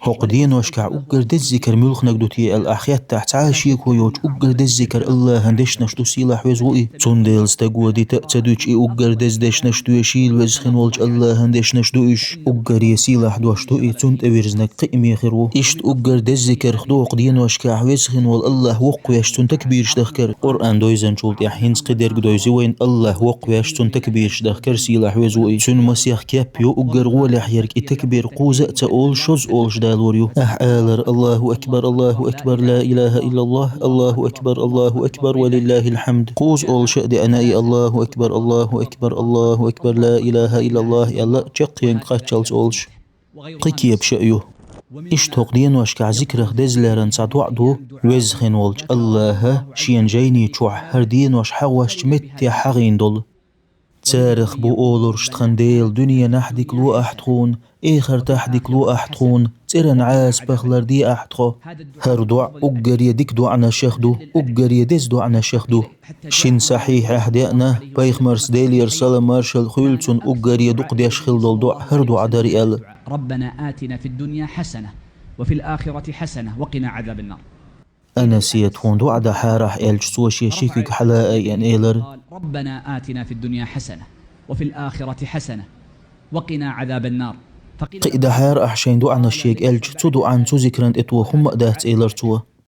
عقدين وشكع أقر دزكر ملخنك دوتي الأحيات تحت عاشيك ويوج أقر دزكر الله هندش نشتو سيلاح ويزوئي تنديل ستقوى دي تأتدوش أقر دزدش نشتو يشيل وزخن والج الله هندش نشتو إش أقر يسيلاح دوشتو إي تند أويرزنك قئمي خيرو إشت أقر دزكر خدو عقدين وشكع ويزخن والله وقويش تن تكبيرش دخكر قرآن دويزن شولت يحينس قدر قدويزي وين الله وقويش تن تكبيرش دخكر سيلاح ويزوئي تن مسيح كيابيو أقر غولح يرك التكبير قوزة تقول شوز أولش دالوريو آلر الله أكبر الله أكبر لا إله إلا الله الله أكبر الله أكبر ولله الحمد قوز أولش دي أناي الله أكبر الله أكبر الله أكبر لا إله إلا الله يلا جقين قاتشالس أولش قيكيب شأيو إشتوق دين واشكع ذكره دزلارن سعد وعدو وزخن والج الله شين جيني تشوح هردين واش حواش متي حغين دول تاريخ بو أولور شتخنديل دنيا نحدك لو أحتخون إخر تحدك لو أحتخون تيرن عاس بخلر دي أحتخو هردوع أقر يدك دوعنا شخدو أقر يدز دوعنا شخدو شين صحيح أحدينا بايخ مرسديل يرسل مارشال خيلتون أقر يدق ديش خلدل دوع هردوع داري أل ربنا آتنا في الدنيا حسنة وفي الآخرة حسنة وقنا عذاب النار. أنا سيتون دوعدا حارح إلج سوشي شيكيك حلاء أن إيلر ربنا آتنا في الدنيا حسنة وفي الآخرة حسنة وقنا عذاب النار. قيد حار أحشين دوعنا الشيك إلج تدو عن تذكرن إتوه هم أدات إيلر توا